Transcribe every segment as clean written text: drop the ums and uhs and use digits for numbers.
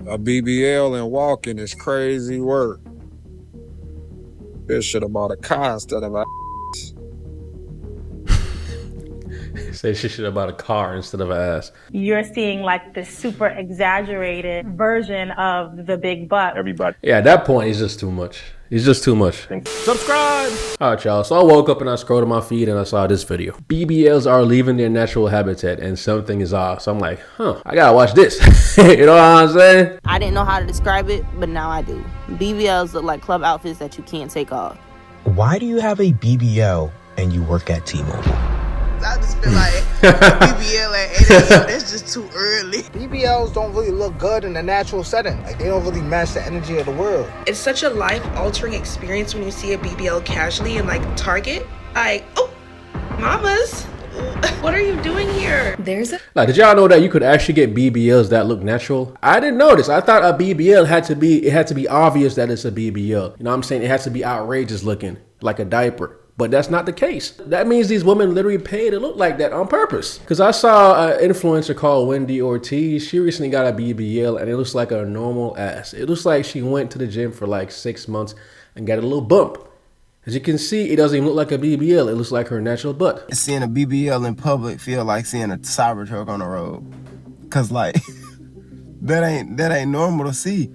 A BBL and walking is crazy work. This should have bought a car instead of a. Say she should have bought a car instead of an ass. You're seeing like this super exaggerated version of the big butt. Everybody. Yeah, at that point, it's just too much. It's just too much. Subscribe. All right, y'all. So I woke up and I scrolled on my feed and I saw this video. BBLs are leaving their natural habitat and something is off. So I'm like, I gotta watch this. You know what I'm saying? I didn't know how to describe it, but now I do. BBLs look like club outfits that you can't take off. Why do you have a BBL and you work at T-Mobile? I just feel like BBL at 8 a.m. that's just too early. BBLs don't really look good in a natural setting. Like, they don't really match the energy of the world. It's such a life-altering experience when you see a BBL casually in like Target. Like, oh, mamas, what are you doing here? Like, did y'all know that you could actually get BBLs that look natural? I didn't know this. I thought a BBL had to be obvious that it's a BBL. You know what I'm saying? It has to be outrageous looking, like a diaper. But that's not the case. That means these women literally pay to look like that on purpose. Because I saw an influencer called Wendy Ortiz. She recently got a BBL and it looks like a normal ass. It looks like she went to the gym for like 6 months and got a little bump. As you can see, it doesn't even look like a BBL. It looks like her natural butt. Seeing a BBL in public feel like seeing a Cybertruck on the road. Cause like, that ain't normal to see.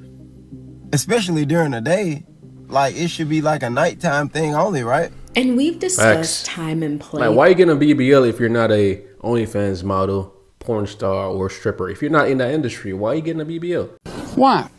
Especially during the day. Like, it should be like a nighttime thing only, right? And we've discussed time and place. Like, why are you getting a BBL if you're not a OnlyFans model, porn star, or stripper? If you're not in that industry, why are you getting a BBL? Why?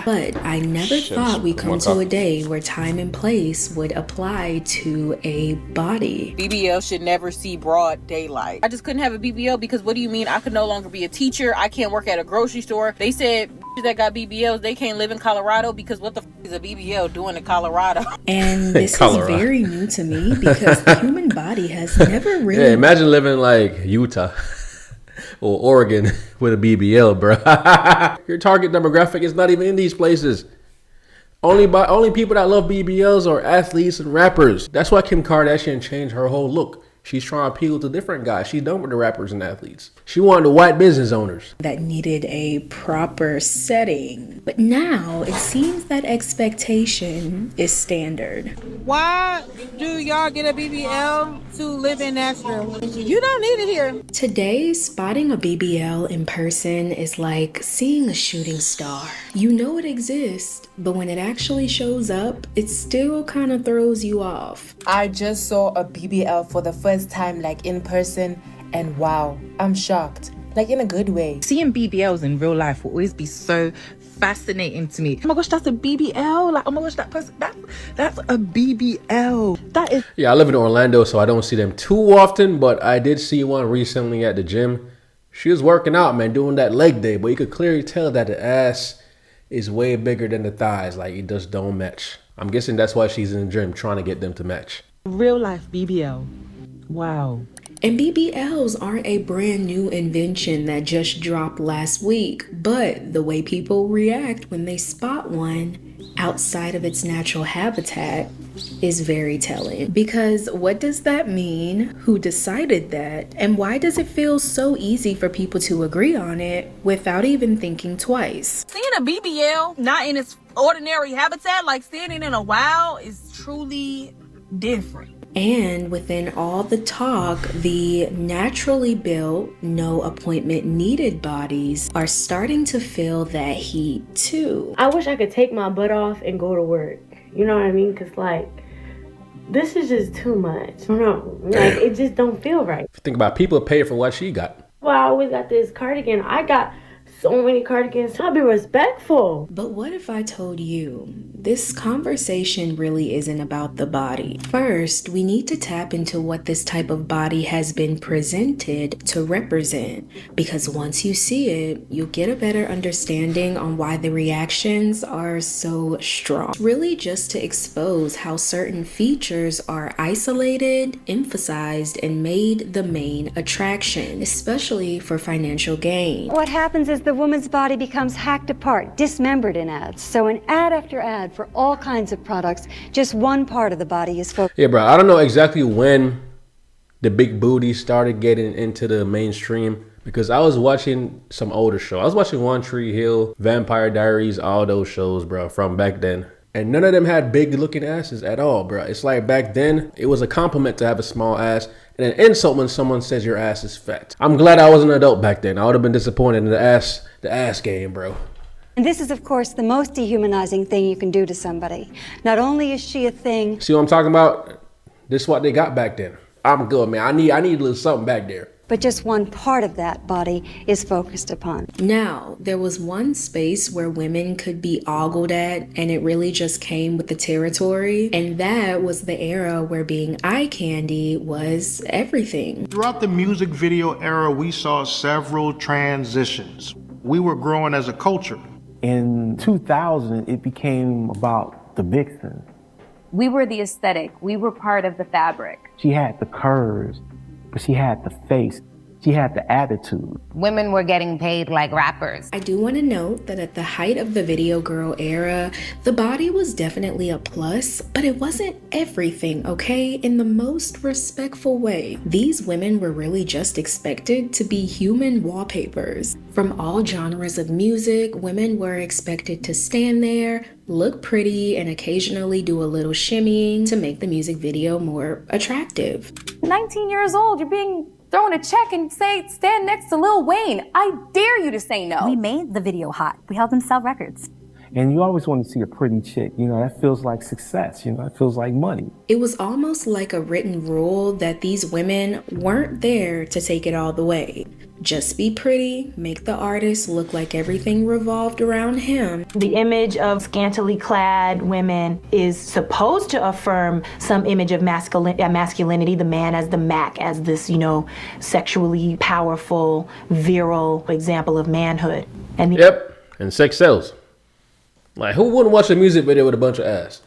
But I never thought we'd come to a day where time and place would apply to a body. BBL should never see broad daylight. I just couldn't have a BBL because what do you mean? I could no longer be a teacher. I can't work at a grocery store. They said that got BBLs, they can't live in Colorado because what the is a BBL doing in Colorado? And this is very new to me because the human body has never really... Yeah, imagine living like Utah or Oregon with a BBL, bro. Your target demographic is not even in these places. Only people that love BBLs are athletes and rappers. That's why Kim Kardashian changed her whole look. She's trying to appeal to different guys. She's done with the rappers and athletes. She wanted the white business owners. That needed a proper setting. But now it seems that expectation is standard. Why do y'all get a BBL to live in Nashville? You don't need it here. Today, spotting a BBL in person is like seeing a shooting star. You know it exists, but when it actually shows up, it still kind of throws you off. I just saw a BBL for the first time, like in person, and wow, I'm shocked, like in a good way. Seeing BBLs in real life will always be so fascinating to me. Oh my gosh, that's a BBL. Like, oh my gosh, that person, that's a BBL. That is. Yeah, I live in Orlando, so I don't see them too often, but I did see one recently at the gym. She was working out, man, doing that leg day, but you could clearly tell that the ass is way bigger than the thighs. Like, it just don't match. I'm guessing that's why she's in the gym trying to get them to match. Real life BBL. Wow. And BBLs aren't a brand new invention that just dropped last week, but the way people react when they spot one outside of its natural habitat is very telling. Because what does that mean? Who decided that? And why does it feel so easy for people to agree on it without even thinking twice? Seeing a BBL not in its ordinary habitat, like standing in a wild, is truly different. And within all the talk, the naturally built, no appointment needed bodies are starting to feel that heat too. I wish I could take my butt off and go to work. You know what I mean? Because like, this is just too much. I don't know. Like, it just don't feel right. Think about it, people pay for what she got. Well, I always got this cardigan. I got so many cardigans. I'll be respectful. But what if I told you this conversation really isn't about the body? First, we need to tap into what this type of body has been presented to represent, because once you see it, you'll get a better understanding on why the reactions are so strong. Really just to expose how certain features are isolated, emphasized, and made the main attraction, especially for financial gain. What happens is the woman's body becomes hacked apart, dismembered in ads. So in ad after ad for all kinds of products, just one part of the body is focused. Yeah, bro, I don't know exactly when the big booty started getting into the mainstream, Because I was watching some older show. I was watching One Tree Hill, Vampire Diaries, all those shows, bro, from back then. And none of them had big looking asses at all, bro. It's like back then, it was a compliment to have a small ass and an insult when someone says your ass is fat. I'm glad I was an adult back then. I would have been disappointed in the ass game, bro. And this is, of course, the most dehumanizing thing you can do to somebody. Not only is she a thing. See what I'm talking about? This is what they got back then. I'm good, man. I need a little something back there. But just one part of that body is focused upon. Now, there was one space where women could be ogled at, and it really just came with the territory. And that was the era where being eye candy was everything. Throughout the music video era, we saw several transitions. We were growing as a culture. In 2000, it became about the vixen. We were the aesthetic. We were part of the fabric. She had the curves, but she had the face. She had the attitude. Women were getting paid like rappers. I do want to note that at the height of the video girl era, the body was definitely a plus, but it wasn't everything, okay? In the most respectful way. These women were really just expected to be human wallpapers. From all genres of music, women were expected to stand there, look pretty, and occasionally do a little shimmying to make the music video more attractive. 19 years old, you're being thrown a check and say, stand next to Lil Wayne. I dare you to say no. We made the video hot. We helped them sell records. And you always want to see a pretty chick. You know, that feels like success. You know, it feels like money. It was almost like a written rule that these women weren't there to take it all the way. Just be pretty, make the artist look like everything revolved around him. The image of scantily clad women is supposed to affirm some image of masculinity, the man as the Mac, as this, you know, sexually powerful, virile example of manhood. And yep, and sex sells. Like, who wouldn't watch a music video with a bunch of ass?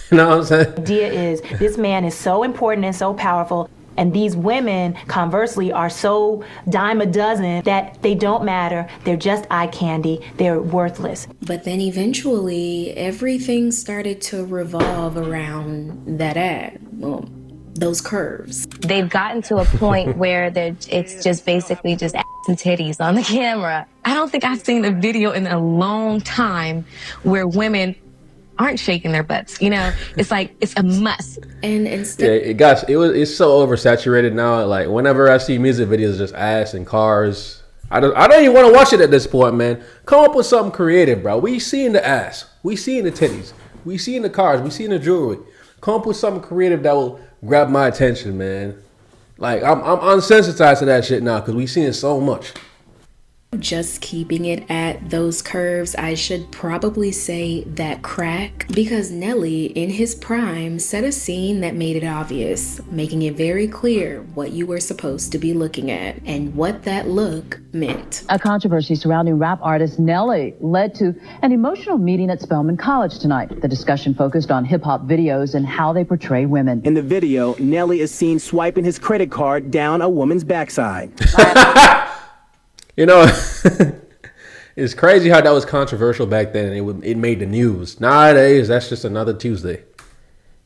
You know what I'm saying? The idea is this man is so important and so powerful, and these women, conversely, are so dime a dozen that they don't matter. They're just eye candy. They're worthless. But then eventually, everything started to revolve around that ad. Well, those curves. They've gotten to a point where it's just basically just ass and titties on the camera. I don't think I've seen a video in a long time where women aren't shaking their butts. You know, it's like, it's a must. And instead, it's so oversaturated now. Like, whenever I see music videos, just ass and cars. I don't even want to watch it at this point, man. Come up with something creative, bro. We seeing the ass, we seeing the titties, we seeing the cars, we seeing the jewelry. Come up with something creative that will grab my attention, man. Like, I'm unsensitized to that shit now because we seeing so much. Just keeping it at those curves, I should probably say that crack, because Nelly, in his prime, set a scene that made it obvious, making it very clear what you were supposed to be looking at and what that look meant. A controversy surrounding rap artist Nelly led to an emotional meeting at Spelman College tonight. The discussion focused on hip-hop videos and how they portray women. In the video, Nelly is seen swiping his credit card down a woman's backside. You know, it's crazy how that was controversial back then and it made the news. Nowadays, that's just another Tuesday.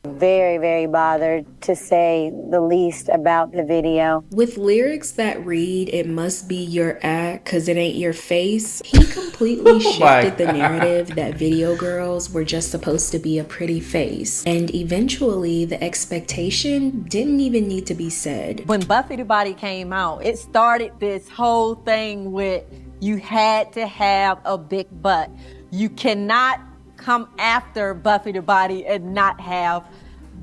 Very, very bothered, to say the least, about the video. With lyrics that read, "It must be your act, cause it ain't your face," he completely shifted the narrative that video girls were just supposed to be a pretty face. And eventually, the expectation didn't even need to be said. When Buffy the Body came out, it started this whole thing with you had to have a big butt. You cannot come after Buffy the Body and not have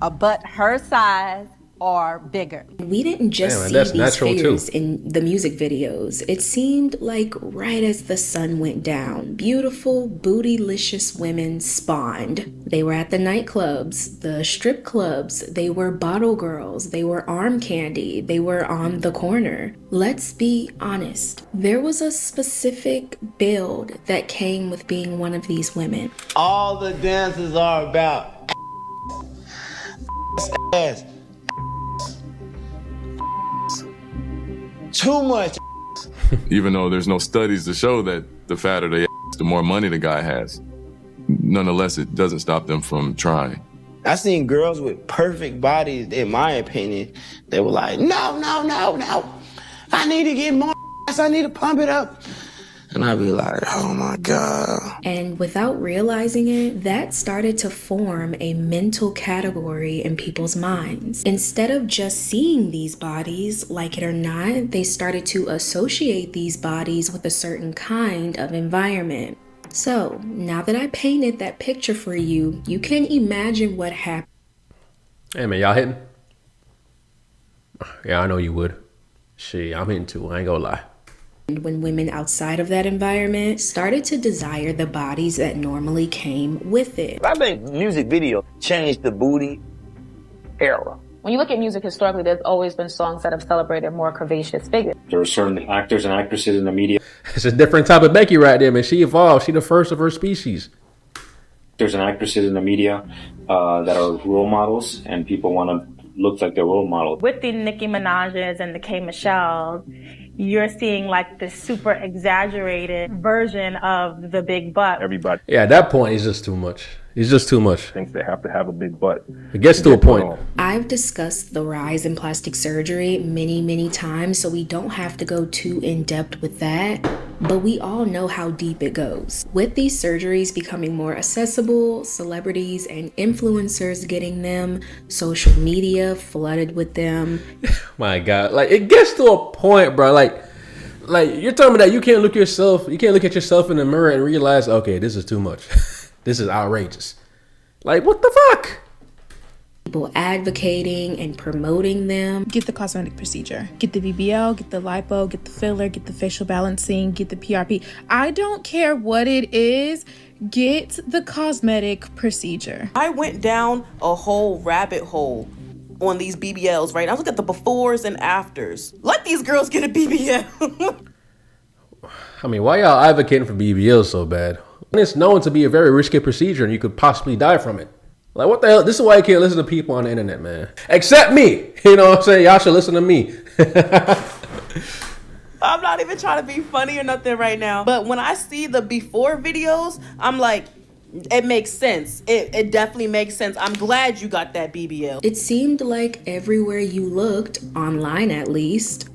a butt her size or bigger. We didn't just see these figures in the music videos. It seemed like right as the sun went down, beautiful, bootylicious women spawned. They were at the nightclubs, the strip clubs, they were bottle girls, they were arm candy, they were on the corner. Let's be honest, there was a specific build that came with being one of these women. All the dances are about ass. Too much. Even though there's no studies to show that the fatter the ass, the more money the guy has. Nonetheless, it doesn't stop them from trying. I seen girls with perfect bodies, in my opinion, they were like, no. I need to get more ass. I need to pump it up. And I'd be like, oh my God. And without realizing it, that started to form a mental category in people's minds. Instead of just seeing these bodies, like it or not, they started to associate these bodies with a certain kind of environment. So, now that I painted that picture for you, you can imagine what happened. Hey man, y'all hitting? Yeah, I know you would. Shit, I'm hitting too, I ain't gonna lie. When women outside of that environment started to desire the bodies that normally came with it. I think music video changed the booty era. When you look at music historically, there's always been songs that have celebrated more curvaceous figures. There are certain actors and actresses in the media. It's a different type of Becky right there, man. She evolved. She the first of her species. There's an actresses in the media that are role models, and people want to look like their role model. With the Nicki Minaj's and the K Michelle's, you're seeing like this super exaggerated version of the big butt. Everybody Yeah, at that point, it's just too much. It's just too much. thinks they have to have a big butt. It gets to a point. I've discussed the rise in plastic surgery many times, so we don't have to go too in depth with that, but we all know how deep it goes. With these surgeries becoming more accessible, celebrities and influencers getting them, social media flooded with them. My God, like it gets to a point, bro. Like you're telling me that you can't look at yourself in the mirror and realize, okay, this is too much. This is outrageous. Like, what the fuck? People advocating and promoting them. Get the cosmetic procedure. Get the BBL, get the lipo, get the filler, get the facial balancing, get the PRP. I don't care what it is. Get the cosmetic procedure. I went down a whole rabbit hole on these BBLs, right? I looked at the befores and afters. Let these girls get a BBL. I mean, why y'all advocating for BBLs so bad? It's known to be a very risky procedure and you could possibly die from it. Like, what the hell? This is why you can't listen to people on the internet, man. Except me. You know what I'm saying? Y'all should listen to me. I'm not even trying to be funny or nothing right now. But when I see the before videos, I'm like, it makes sense. It definitely makes sense. I'm glad you got that BBL. It seemed like everywhere you looked, online at least,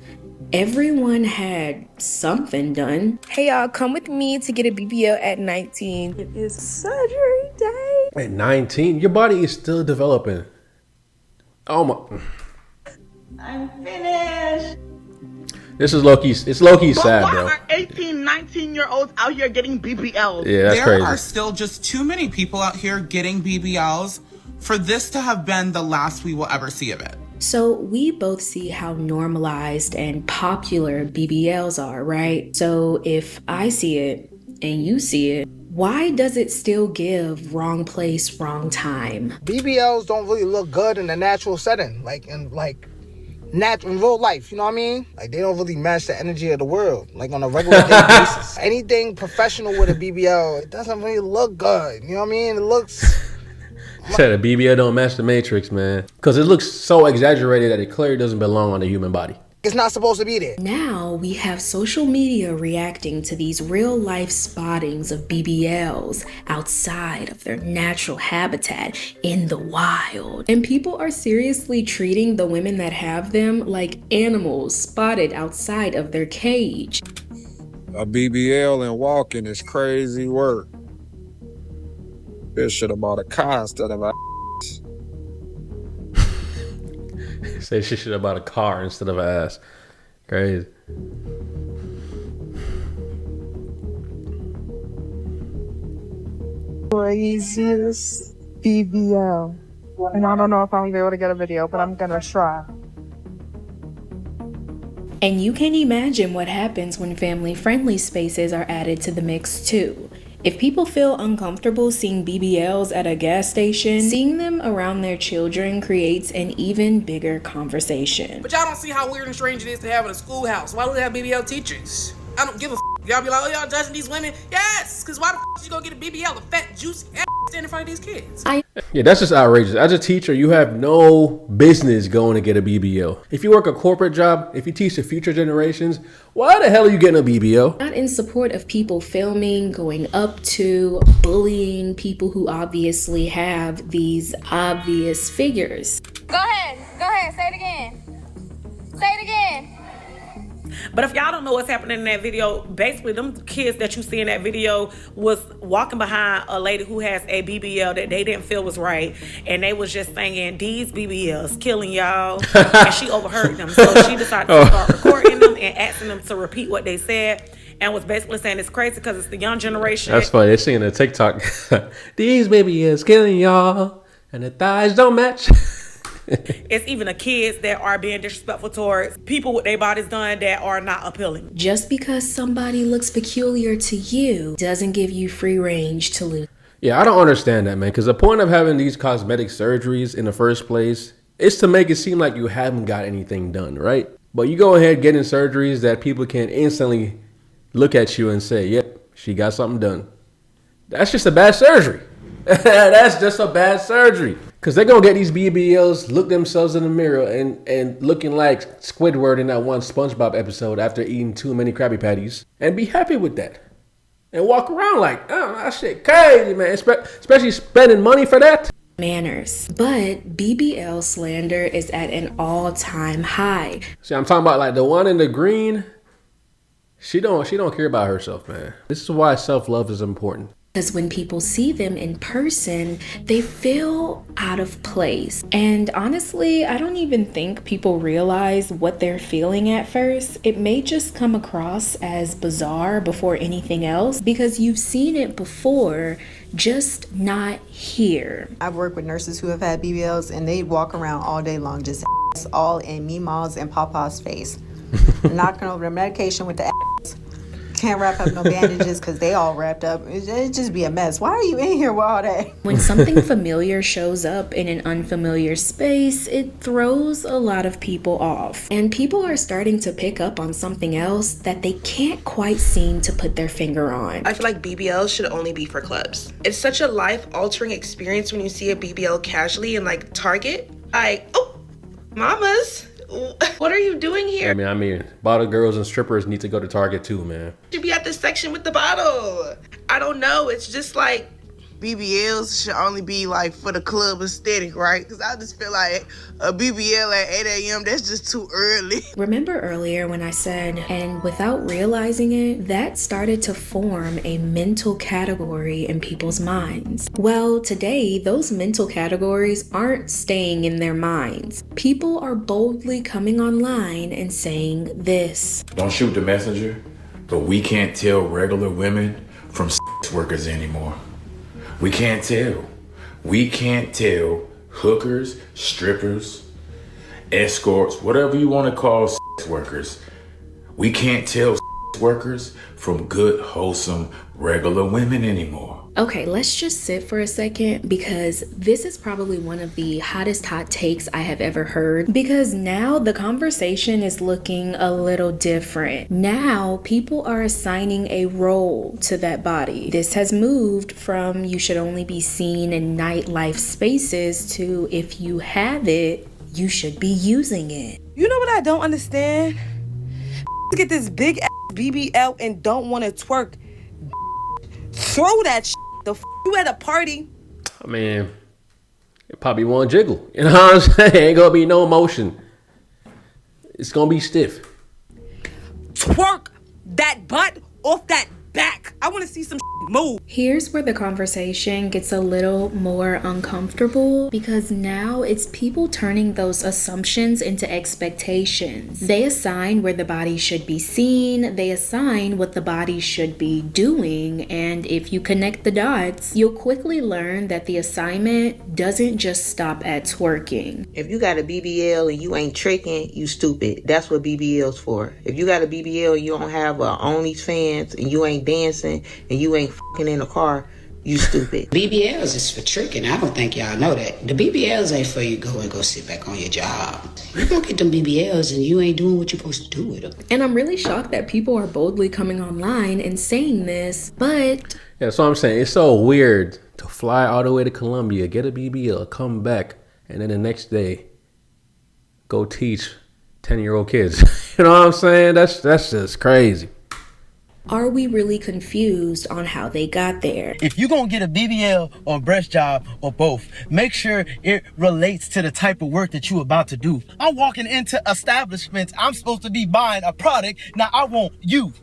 everyone had something done. Hey y'all, come with me to get a BBL at 19. It is surgery day. At 19, your body is still developing. Oh my. I'm finished. This is low-key, it's low-key sad, why bro. are 18, 19-year-olds out here getting BBLs? Yeah, that's there crazy. Are still just too many people out here getting BBLs for this to have been the last we will ever see of it. So we both see how normalized and popular BBLs are, right? So if I see it and you see it, why does it still give wrong place, wrong time? BBLs don't really look good in a natural setting, in real life, you know what I mean? Like, they don't really match the energy of the world, like on a regular day basis. Anything professional with a BBL, it doesn't really look good, you know what I mean? It looks... Said a BBL don't match the Matrix, man. Because it looks so exaggerated that it clearly doesn't belong on the human body. It's not supposed to be there. Now we have social media reacting to these real life spottings of BBLs outside of their natural habitat in the wild. And people are seriously treating the women that have them like animals spotted outside of their cage. A BBL and walking is crazy work. Bitch should have bought a car instead of a Say she should have bought a car instead of an ass. Crazy. Craziest BBL. And I don't know if I'm gonna be able to get a video, but I'm gonna try. And you can imagine what happens when family-friendly spaces are added to the mix too. If people feel uncomfortable seeing BBLs at a gas station, seeing them around their children creates an even bigger conversation. But y'all don't see how weird and strange it is to have in a schoolhouse. Why do they have BBL teachers? I don't give a f. Y'all be like, oh, y'all judging these women? Yes, because why the f you gonna get a BBL, a fat, juicy ass stand in front of these kids? Yeah, that's just outrageous. As a teacher, you have no business going to get a BBL. If you work a corporate job, if you teach the future generations, why the hell are you getting a BBL? Not in support of people filming, going up to, bullying people who obviously have these obvious figures. Go ahead, say it again. Say it again. But if y'all don't know what's happening in that video, basically them kids that you see in that video was walking behind a lady who has a BBL that they didn't feel was right, and they was just singing, "These BBLs killing y'all," and she overheard them, so she decided to start recording them and asking them to repeat what they said, and was basically saying it's crazy because it's the young generation. That's funny. They're singing a TikTok. These BBLs killing y'all, and the thighs don't match. It's even the kids that are being disrespectful towards people with their bodies done that are not appealing. Just because somebody looks peculiar to you doesn't give you free range to lose. Yeah, I don't understand that, man, because the point of having these cosmetic surgeries in the first place is to make it seem like you haven't got anything done, right? But you go ahead getting surgeries that people can instantly look at you and say, yep, she got something done. That's just a bad surgery. That's just a bad surgery. Because they're going to get these BBLs, look themselves in the mirror and looking like Squidward in that one SpongeBob episode after eating too many Krabby Patties and be happy with that. And walk around like, oh, that shit crazy, man. Especially spending money for that. Manners. But BBL slander is at an all-time high. See, I'm talking about like the one in the green. She don't care about herself, man. This is why self-love is important. Because when people see them in person, they feel out of place. And honestly, I don't even think people realize what they're feeling at first. It may just come across as bizarre before anything else because you've seen it before, just not here. I've worked with nurses who have had BBLs and they walk around all day long just all in Meemaw's and Papa's face. Knocking over the medication with the ass. Can't wrap up no bandages because they all wrapped up. It'd just be a mess. Why are you in here with all that? When something familiar shows up in an unfamiliar space, it throws a lot of people off. And people are starting to pick up on something else that they can't quite seem to put their finger on. I feel like BBLs should only be for clubs. It's such a life-altering experience when you see a BBL casually in like Target. Oh, mamas. What are you doing here? I mean, bottle girls and strippers need to go to Target too, man. You should be at this section with the bottle. I don't know. It's just like BBLs should only be like for the club aesthetic, right? Because I just feel like a BBL at 8 a.m., that's just too early. Remember earlier when I said, and without realizing it, that started to form a mental category in people's minds. Well, today, those mental categories aren't staying in their minds. People are boldly coming online and saying this. Don't shoot the messenger, but we can't tell regular women from sex workers anymore. We can't tell. We can't tell hookers, strippers, escorts, whatever you want to call sex workers. We can't tell sex workers from good, wholesome, regular women anymore. Okay, let's just sit for a second because this is probably one of the hottest hot takes I have ever heard, because now the conversation is looking a little different. Now people are assigning a role to that body. This has moved from you should only be seen in nightlife spaces to if you have it, you should be using it. You know what I don't understand? Get this big ass BBL and don't want to twerk. Throw that shit. You at a party. I mean, it probably won't jiggle. You know what I'm saying? Ain't gonna be no motion. It's gonna be stiff. Twerk that butt off that back. I want to see some move. Here's where the conversation gets a little more uncomfortable, because now it's people turning those assumptions into expectations. They assign where the body should be seen, they assign what the body should be doing, and if you connect the dots, you'll quickly learn that the assignment doesn't just stop at twerking. If you got a BBL and you ain't tricking, you stupid. That's what BBL's for. If you got a BBL and you don't have OnlyFans and you ain't dancing and you ain't fucking in a car, you stupid. BBLs is for tricking. I don't think y'all know that. The BBLs ain't for you go sit back on your job. You go get them BBLs and you ain't doing what you're supposed to do with them. And I'm really shocked that people are boldly coming online and saying this, but... Yeah, that's what I'm saying. It's so weird to fly all the way to Colombia, get a BBL, come back, and then the next day, go teach 10-year-old kids. You know what I'm saying? That's just crazy. Are we really confused on how they got there? If you're going to get a BBL or a breast job or both, make sure it relates to the type of work that you're about to do. I'm walking into establishments. I'm supposed to be buying a product. Now I want you.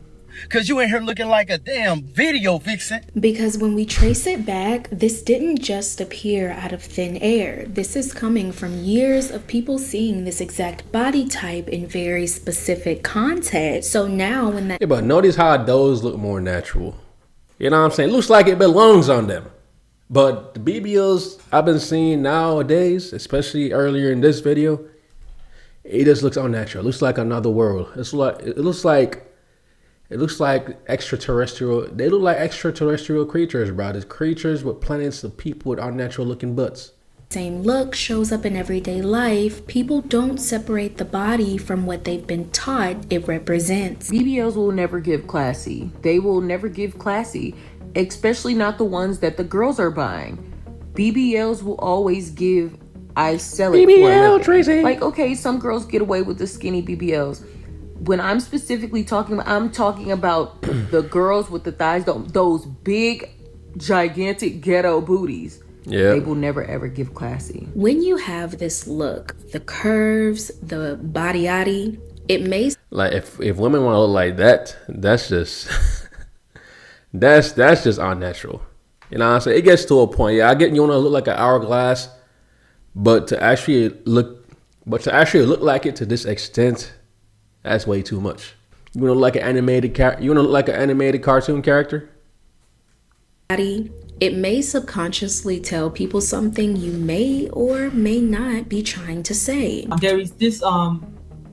Because you in here looking like a damn video vixen. Because when we trace it back, this didn't just appear out of thin air. This is coming from years of people seeing this exact body type in very specific context. So now when that... Yeah, but notice how those look more natural. You know what I'm saying? It looks like it belongs on them. But the BBLs I've been seeing nowadays, especially earlier in this video, it just looks unnatural. It looks like another world. It looks like extraterrestrial. They look like extraterrestrial creatures, bro. There's creatures with planets of people with unnatural looking butts. Same look shows up in everyday life. People don't separate the body from what they've been taught it represents. BBLs will never give classy. They will never give classy, especially not the ones that the girls are buying. BBLs will always give, I sell it BBL, Tracy. Like, okay, some girls get away with the skinny BBLs. When I'm specifically talking about, I'm talking about the girls with the thighs, those big, gigantic ghetto booties. Yeah. They will never ever give classy. When you have this look, the curves, the body, it may... Like if women want to look like that, that's just that's just unnatural. You know what I'm saying? It gets to a point. Yeah, I get you want to look like an hourglass, but to actually look like it to this extent, that's way too much. You want to look like an animated cartoon character? It may subconsciously tell people something you may or may not be trying to say. There is this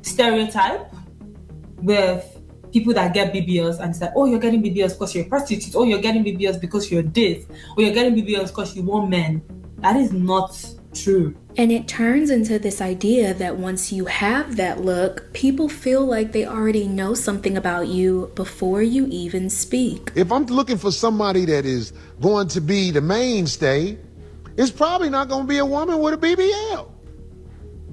stereotype with people that get BBLs and say, oh, you're getting BBLs because you're a prostitute. Oh, you're getting BBLs because you're this. Or you're getting BBLs because you want men. That is not true. And it turns into this idea that once you have that look, people feel like they already know something about you before you even speak. If I'm looking for somebody that is going to be the mainstay, it's probably not going to be a woman with a BBL.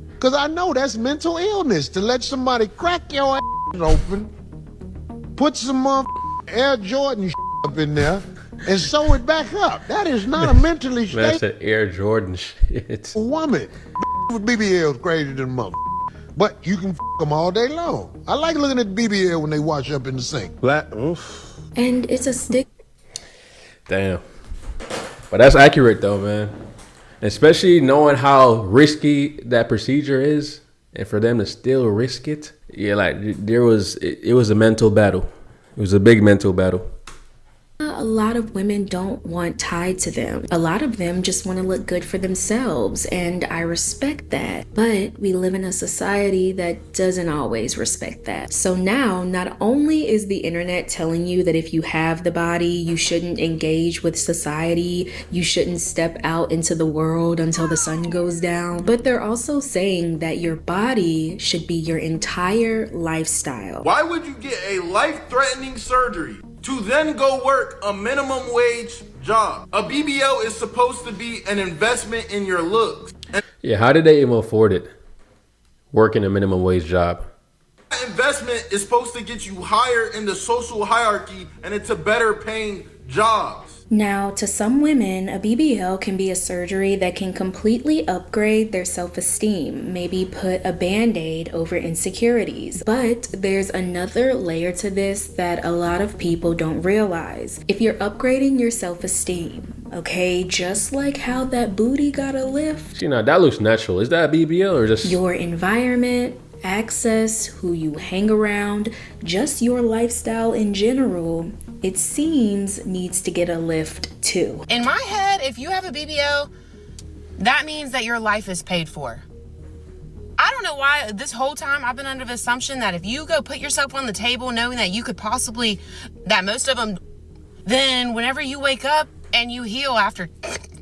Because I know that's mental illness to let somebody crack your ass open, put some Air Jordan up in there, and sew it back up. That is not a mentally stable... That's an Air Jordan shit. Woman with BBLs crazy than mother. But you can them all day long. I like looking at the BBL when they wash up in the sink. And it's a stick. Damn. But that's accurate though, man. Especially knowing how risky that procedure is, and for them to still risk it. Yeah, like it was a mental battle. It was a big mental battle. A lot of women don't want tied to them. A lot of them just want to look good for themselves, and I respect that. But we live in a society that doesn't always respect that. So now, not only is the internet telling you that if you have the body, you shouldn't engage with society, you shouldn't step out into the world until the sun goes down, but they're also saying that your body should be your entire lifestyle. Why would you get a life-threatening surgery to then go work a minimum wage job? A BBL is supposed to be an investment in your looks. Yeah, how did they even afford it? Working a minimum wage job. That investment is supposed to get you higher in the social hierarchy and into better paying jobs. Now, to some women, a BBL can be a surgery that can completely upgrade their self-esteem, maybe put a band-aid over insecurities. But there's another layer to this that a lot of people don't realize. If you're upgrading your self-esteem, okay, just like how that booty got a lift. See, now that looks natural. Is that a BBL or just... Your environment, access, who you hang around, just your lifestyle in general, it seems needs to get a lift too. In my head, if you have a BBL, that means that your life is paid for. I don't know why this whole time I've been under the assumption that if you go put yourself on the table knowing that you could possibly, that most of them, then whenever you wake up and you heal after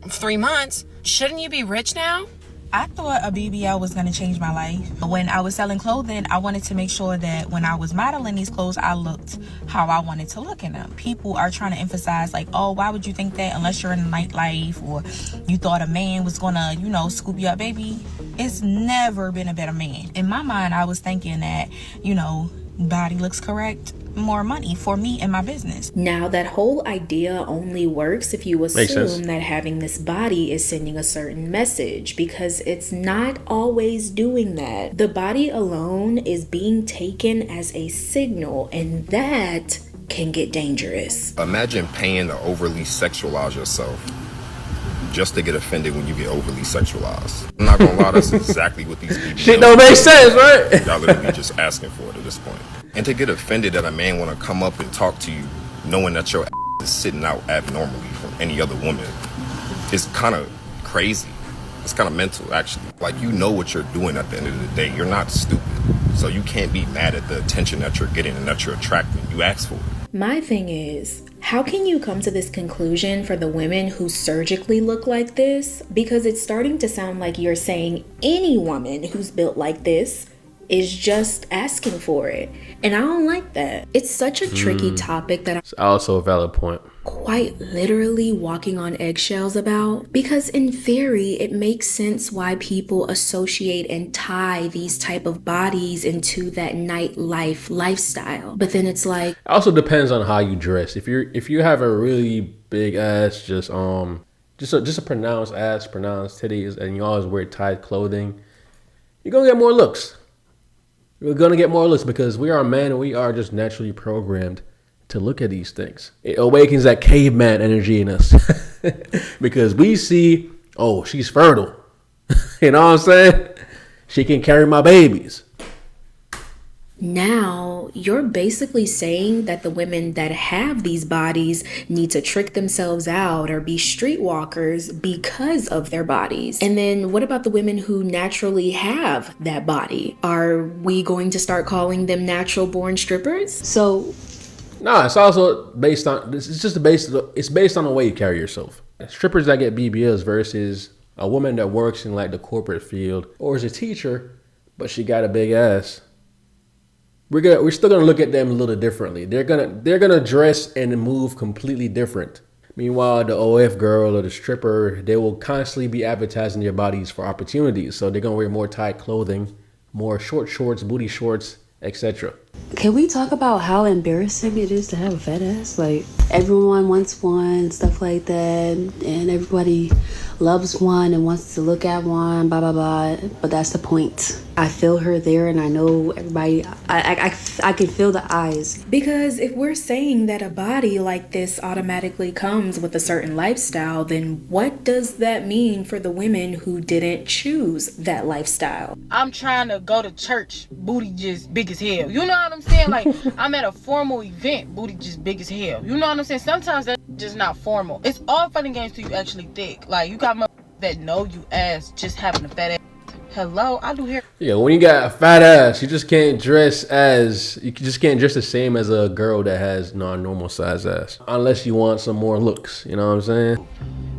3 months, shouldn't you be rich now? I thought a BBL was going to change my life. When I was selling clothing, I wanted to make sure that when I was modeling these clothes, I looked how I wanted to look in them. People are trying to emphasize like, oh, why would you think that unless you're in nightlife or you thought a man was going to, scoop you up, baby. It's never been about a man. In my mind, I was thinking that, body looks correct, more money for me and my business. Now, that whole idea only works if you Makes sense. assume that having this body is sending a certain message, because it's not always doing that. The body alone is being taken as a signal, and that can get dangerous. Imagine paying to overly sexualize yourself just to get offended when you get overly sexualized. I'm not gonna lie, that's exactly what these people Shit don't make sense, right? Y'all literally just asking for it at this point. And to get offended that a man wanna come up and talk to you knowing that your ass is sitting out abnormally from any other woman is kind of crazy. It's kind of mental, actually. Like, you know what you're doing at the end of the day. You're not stupid. So you can't be mad at the attention that you're getting and that you're attracting. You asked for it. My thing is, how can you come to this conclusion for the women who surgically look like this? Because it's starting to sound like you're saying any woman who's built like this is just asking for it. And I don't like that. It's such a tricky topic that It's also a valid point. quite literally walking on eggshells about, because in theory it makes sense why people associate and tie these type of bodies into that nightlife lifestyle, but then it's like, It also depends on how you dress. If you have a really big ass, just a pronounced ass, pronounced titties, and you always wear tight clothing, you're gonna get more looks. You're gonna get more looks because we are men and we are just naturally programmed to look at these things. It awakens that caveman energy in us because we see, oh, she's fertile. You know what I'm saying? She can carry my babies. now you're basically saying that the women that have these bodies need to trick themselves out or be streetwalkers because of their bodies. And then what about the women who naturally have that body? Are we going to start calling them natural born strippers? So No, it's also based on it's based on the way you carry yourself. Strippers that get BBLs versus a woman that works in like the corporate field or is a teacher, but she got a big ass. We're still gonna look at them a little differently. They're gonna dress and move completely different. Meanwhile, the OF girl or the stripper, they will constantly be advertising their bodies for opportunities. So they're gonna wear more tight clothing, more short shorts, booty shorts, etc. Can we talk about how embarrassing it is to have a fat ass? Like, everyone wants one, stuff like that, and everybody loves one and wants to look at one, blah, blah, blah. But that's the point. I feel her there, and I know everybody, I can feel the eyes. because if we're saying that a body like this automatically comes with a certain lifestyle, then what does that mean for the women who didn't choose that lifestyle? I'm trying to go to church, booty just big as hell. You know what I'm saying? Like, I'm at a formal event, booty just big as hell. You know what I'm saying? Sometimes that's just not formal. It's all fun and games till you actually thick. Like, you got that know you ass just having a fat ass. Hello, I do hair. Yeah, when you got a fat ass, you just can't dress the same as a girl that has non-normal size ass. Unless you want some more looks, you know what I'm saying?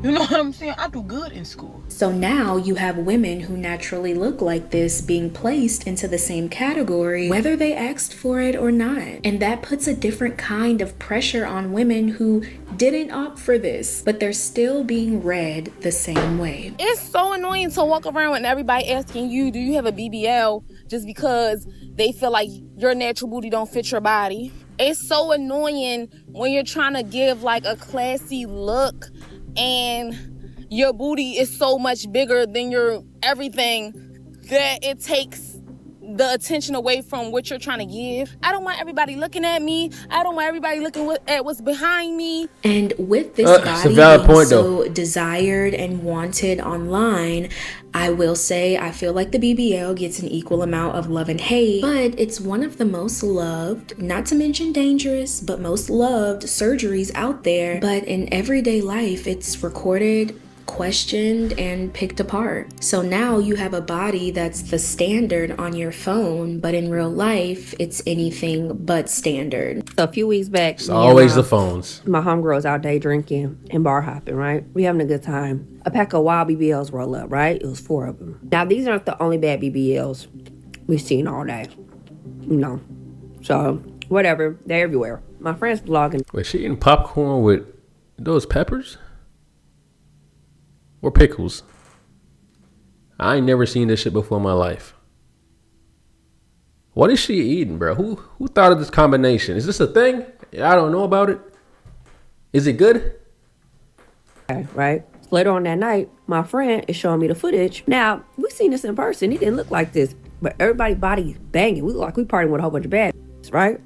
You know what I'm saying? I do good in school. So now you have women who naturally look like this being placed into the same category, whether they asked for it or not. And that puts a different kind of pressure on women who didn't opt for this, but they're still being read the same way. It's so annoying to walk around and everybody asking you, do you have a BBL, just because they feel like your natural booty don't fit your body. It's so annoying when you're trying to give like a classy look and your booty is so much bigger than your everything that it takes the attention away from what you're trying to give. I don't want everybody looking at me. I don't want everybody looking at what's behind me. And with this It's a body valid being point, so desired and wanted online, I will say I feel like the BBL gets an equal amount of love and hate, but it's one of the most loved, not to mention dangerous, but most loved surgeries out there. But in everyday life, it's recorded, questioned, and picked apart. So now you have a body that's the standard on your phone, but in real life, it's anything but standard. So a few weeks back, It's always the phones. my homegirls out there drinking and bar hopping, right? We having a good time. A pack of wild BBLs roll up, right? It was 4 of them. Now, these aren't the only bad BBLs we've seen all day, you know. So, whatever. They're everywhere. My friend's vlogging. Wait, she eating popcorn with those peppers? Or pickles? I ain't never seen this shit before in my life. What is she eating, bro? Who thought of this combination? Is this a thing? I don't know about it. Is it good? Okay, right? Later on that night, my friend is showing me the footage. Now, we seen this in person. He didn't look like this, but everybody's body banging. We look like we partying with a whole bunch of bad, right?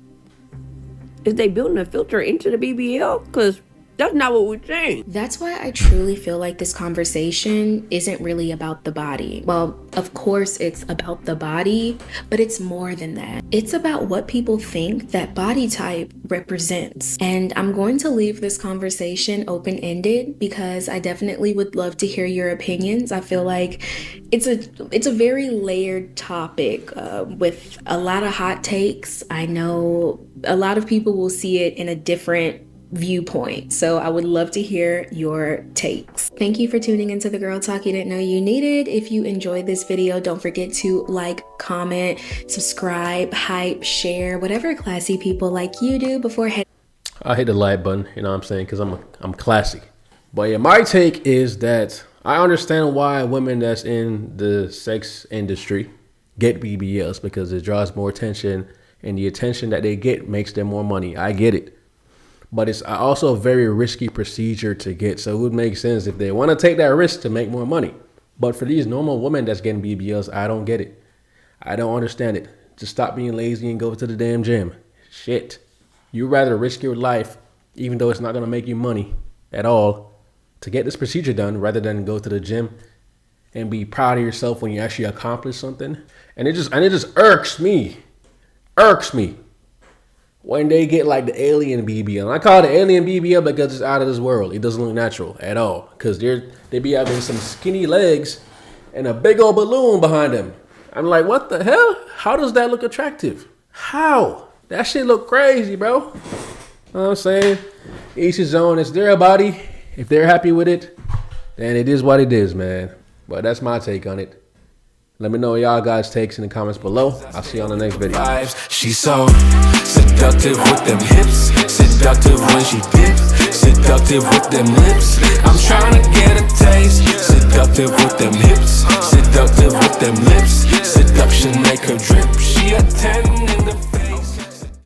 Is they building a filter into the BBL? Because that's not what we're saying. That's why I truly feel like this conversation isn't really about the body. Well, of course it's about the body, but it's more than that. It's about what people think that body type represents. And I'm going to leave this conversation open-ended because I definitely would love to hear your opinions. I feel like it's a very layered topic with a lot of hot takes. I know a lot of people will see it in a different viewpoint. So I would love to hear your takes. Thank you for tuning into the Girl Talk You Didn't Know You Needed. If you enjoyed this video, don't forget to like, comment, subscribe, hype, share, whatever classy people like you do before heading. I hit the like button, you know what I'm saying, because I'm classy. But yeah, my take is that I understand why women that's in the sex industry get BBLs, because it draws more attention, and the attention that they get makes them more money. I get it. But it's also a very risky procedure to get. So it would make sense if they want to take that risk to make more money. But for these normal women that's getting BBLs, I don't get it. I don't understand it. Just stop being lazy and go to the damn gym. Shit. You'd rather risk your life, even though it's not going to make you money at all, to get this procedure done rather than go to the gym and be proud of yourself when you actually accomplish something. And it just irks me. When they get like the alien BBL. And I call it the alien BBL because it's out of this world. It doesn't look natural at all. Because they be having some skinny legs and a big old balloon behind them. I'm like, what the hell? How does that look attractive? How? That shit look crazy, bro. You know what I'm saying? Each his own. It's their body. If they're happy with it, then it is what it is, man. But that's my take on it. Let me know y'all guys' takes in the comments below. I'll see you on the next video. She's so seductive with them hips, seductive when she dips, seductive with them lips. I'm trying to get a taste. Seductive with them hips, seductive with them lips. Seduction make her drip. She a 10.